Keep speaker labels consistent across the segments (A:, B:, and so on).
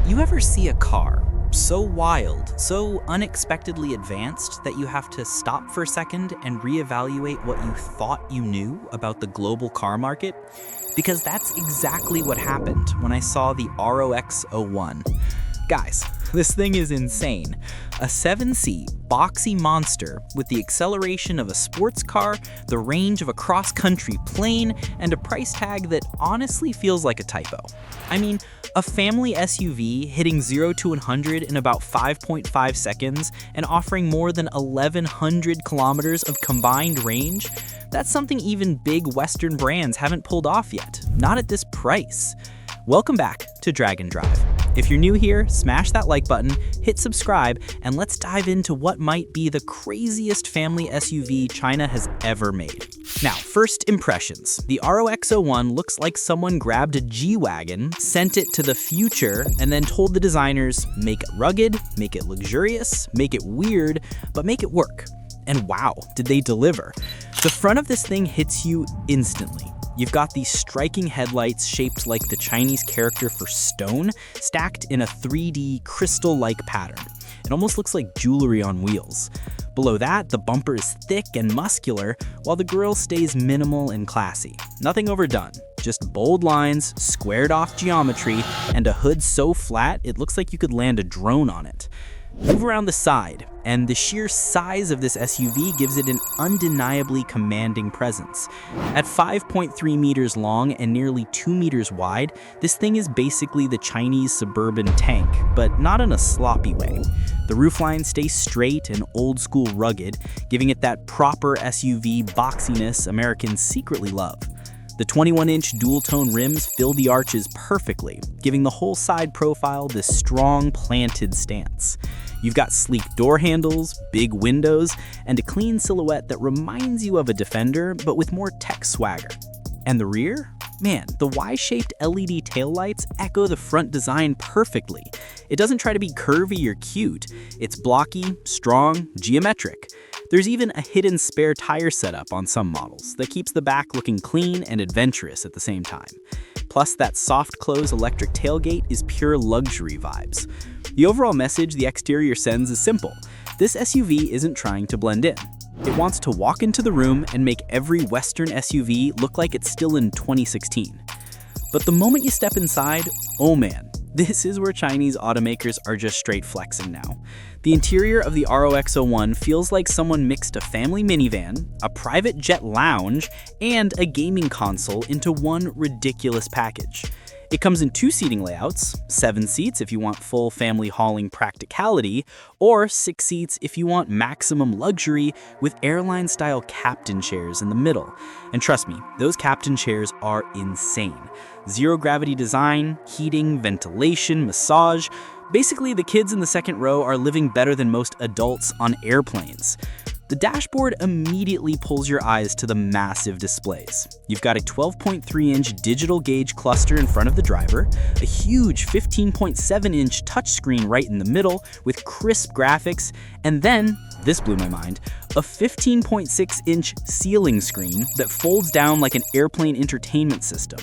A: You ever see a car so wild, so unexpectedly advanced that you have to stop for a second and reevaluate what you thought you knew about the global car market? Because that's exactly what happened when I saw the ROX 01. Guys, this thing is insane. A 7-seat, boxy monster with the acceleration of a sports car, the range of a cross-country plane, and a price tag that honestly feels like a typo. I mean, a family SUV hitting 0 to 100 in about 5.5 seconds and offering more than 1,100 kilometers of combined range? That's something even big Western brands haven't pulled off yet, not at this price. Welcome back to Drag and Drive. If you're new here, smash that like button, hit subscribe, and let's dive into what might be the craziest family SUV China has ever made. Now, first impressions. The ROX 01 looks like someone grabbed a G-Wagon, sent it to the future, and then told the designers, make it rugged, make it luxurious, make it weird, but make it work. And wow, did they deliver. The front of this thing hits you instantly. You've got these striking headlights shaped like the Chinese character for stone, stacked in a 3D crystal-like pattern. It almost looks like jewelry on wheels. Below that, the bumper is thick and muscular, while the grille stays minimal and classy. Nothing overdone, just bold lines, squared-off geometry, and a hood so flat it looks like you could land a drone on it. Move around the side, and the sheer size of this SUV gives it an undeniably commanding presence. At 5.3 meters long and nearly 2 meters wide, this thing is basically the Chinese suburban tank, but not in a sloppy way. The roofline stays straight and old-school rugged, giving it that proper SUV boxiness Americans secretly love. The 21-inch dual-tone rims fill the arches perfectly, giving the whole side profile this strong, planted stance. You've got sleek door handles, big windows, and a clean silhouette that reminds you of a Defender, but with more tech swagger. And the rear? Man, the Y-shaped LED taillights echo the front design perfectly. It doesn't try to be curvy or cute. It's blocky, strong, geometric. There's even a hidden spare tire setup on some models that keeps the back looking clean and adventurous at the same time. Plus, that soft-close electric tailgate is pure luxury vibes. The overall message the exterior sends is simple. This SUV isn't trying to blend in. It wants to walk into the room and make every Western SUV look like it's still in 2016. But the moment you step inside, oh man, this is where Chinese automakers are just straight flexing now. The interior of the ROX 01 feels like someone mixed a family minivan, a private jet lounge, and a gaming console into one ridiculous package. It comes in 2 seating layouts, 7 seats if you want full family hauling practicality, or 6 seats if you want maximum luxury with airline-style captain chairs in the middle. And trust me, those captain chairs are insane. Zero-gravity design, heating, ventilation, massage. Basically, the kids in the second row are living better than most adults on airplanes. The dashboard immediately pulls your eyes to the massive displays. You've got a 12.3-inch digital gauge cluster in front of the driver, a huge 15.7-inch touchscreen right in the middle with crisp graphics, and then, this blew my mind, a 15.6-inch ceiling screen that folds down like an airplane entertainment system.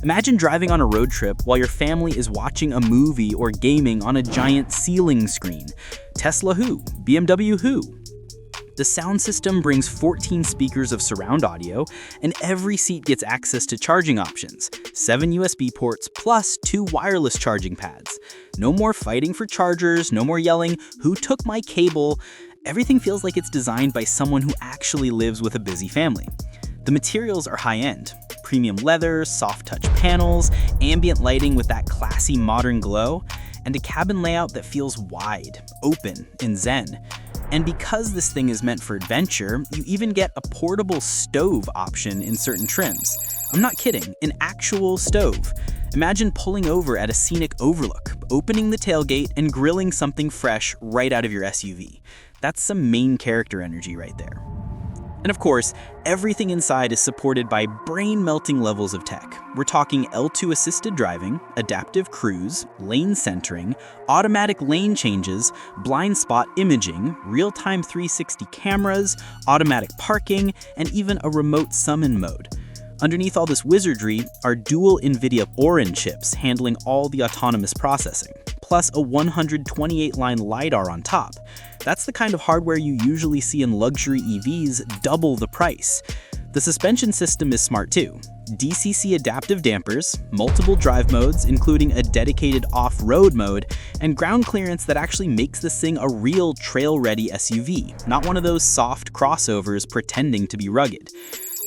A: Imagine driving on a road trip while your family is watching a movie or gaming on a giant ceiling screen. Tesla who? BMW who? The sound system brings 14 speakers of surround audio, and every seat gets access to charging options, 7 USB ports plus 2 wireless charging pads. No more fighting for chargers, no more yelling, "Who took my cable?" Everything feels like it's designed by someone who actually lives with a busy family. The materials are high-end. Premium leather, soft-touch panels, ambient lighting with that classy modern glow, and a cabin layout that feels wide, open, and zen. And because this thing is meant for adventure, you even get a portable stove option in certain trims. I'm not kidding, an actual stove. Imagine pulling over at a scenic overlook, opening the tailgate, and grilling something fresh right out of your SUV. That's some main character energy right there. And of course, everything inside is supported by brain-melting levels of tech. We're talking L2 assisted driving, adaptive cruise, lane centering, automatic lane changes, blind spot imaging, real-time 360 cameras, automatic parking, and even a remote summon mode. Underneath all this wizardry are dual NVIDIA Orin chips handling all the autonomous processing, plus a 128-line LiDAR on top. That's the kind of hardware you usually see in luxury EVs double the price. The suspension system is smart too. DCC adaptive dampers, multiple drive modes including a dedicated off-road mode, and ground clearance that actually makes this thing a real trail-ready SUV, not one of those soft crossovers pretending to be rugged.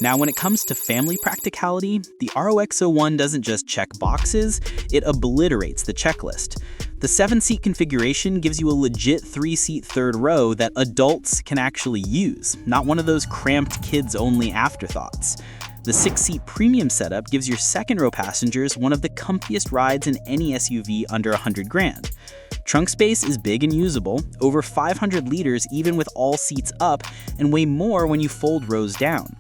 A: Now, when it comes to family practicality, the ROX01 doesn't just check boxes, it obliterates the checklist. The 7-seat configuration gives you a legit 3-seat third row that adults can actually use, not one of those cramped kids-only afterthoughts. The 6-seat premium setup gives your second-row passengers one of the comfiest rides in any SUV under $100,000. Trunk space is big and usable, over 500 liters even with all seats up, and way more when you fold rows down.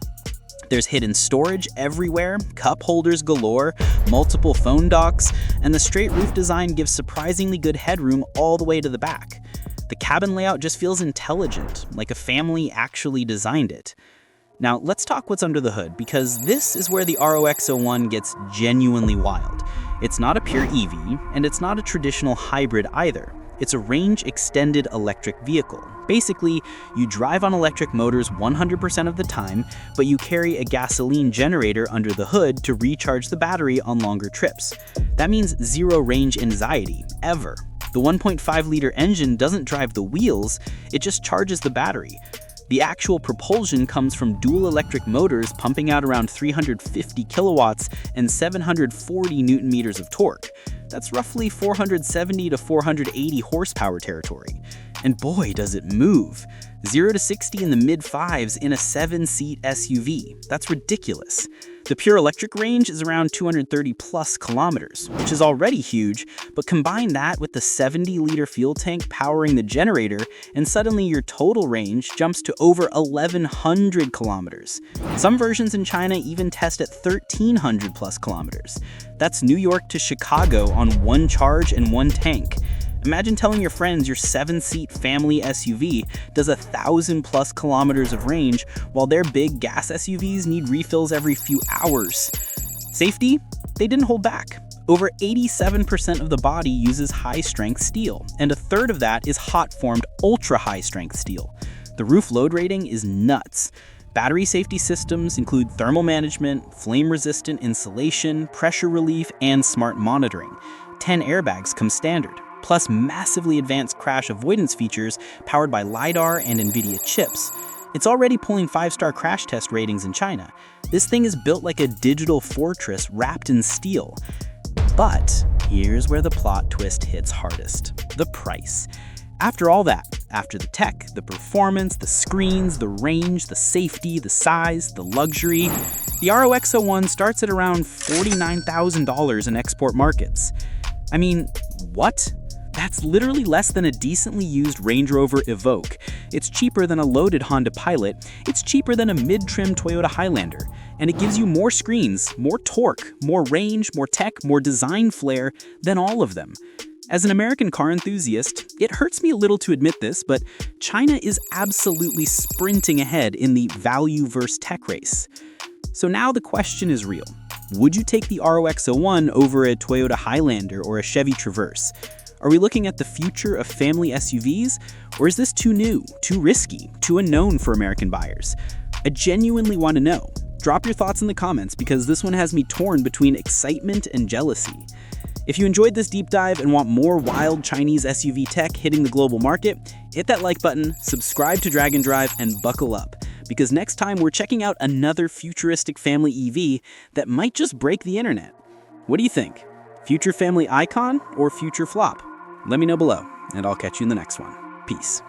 A: There's hidden storage everywhere, cup holders galore, multiple phone docks, and the straight roof design gives surprisingly good headroom all the way to the back. The cabin layout just feels intelligent, like a family actually designed it. Now, let's talk what's under the hood, because this is where the ROX01 gets genuinely wild. It's not a pure EV, and it's not a traditional hybrid either. It's a range-extended electric vehicle. Basically, you drive on electric motors 100% of the time, but you carry a gasoline generator under the hood to recharge the battery on longer trips. That means zero range anxiety, ever. The 1.5-liter engine doesn't drive the wheels, it just charges the battery. The actual propulsion comes from dual electric motors pumping out around 350 kilowatts and 740 newton meters of torque. That's roughly 470 to 480 horsepower territory. And boy, does it move. 0 to 60 in the mid-5s in a 7-seat SUV. That's ridiculous. The pure electric range is around 230 plus kilometers, which is already huge, but combine that with the 70-liter fuel tank powering the generator, and suddenly your total range jumps to over 1,100 kilometers. Some versions in China even test at 1,300 plus kilometers. That's New York to Chicago on one charge and one tank. Imagine telling your friends your 7-seat family SUV does 1,000 plus kilometers of range, while their big gas SUVs need refills every few hours. Safety? They didn't hold back. Over 87% of the body uses high-strength steel, and a third of that is hot-formed ultra-high-strength steel. The roof load rating is nuts. Battery safety systems include thermal management, flame-resistant insulation, pressure relief, and smart monitoring. 10 airbags come standard, plus massively advanced crash avoidance features powered by LiDAR and NVIDIA chips. It's already pulling 5-star crash test ratings in China. This thing is built like a digital fortress wrapped in steel. But here's where the plot twist hits hardest: the price. After all that, after the tech, the performance, the screens, the range, the safety, the size, the luxury, the ROX01 starts at around $49,000 in export markets. I mean, what? That's literally less than a decently used Range Rover Evoque. It's cheaper than a loaded Honda Pilot. It's cheaper than a mid-trim Toyota Highlander. And it gives you more screens, more torque, more range, more tech, more design flair than all of them. As an American car enthusiast, it hurts me a little to admit this, but China is absolutely sprinting ahead in the value versus tech race. So now the question is real. Would you take the ROX01 over a Toyota Highlander or a Chevy Traverse? Are we looking at the future of family SUVs, or is this too new, too risky, too unknown for American buyers? I genuinely want to know. Drop your thoughts in the comments, because this one has me torn between excitement and jealousy. If you enjoyed this deep dive and want more wild Chinese SUV tech hitting the global market, hit that like button, subscribe to Drag and Drive, and buckle up, because next time we're checking out another futuristic family EV that might just break the internet. What do you think? Future family icon or future flop? Let me know below, and I'll catch you in the next one. Peace.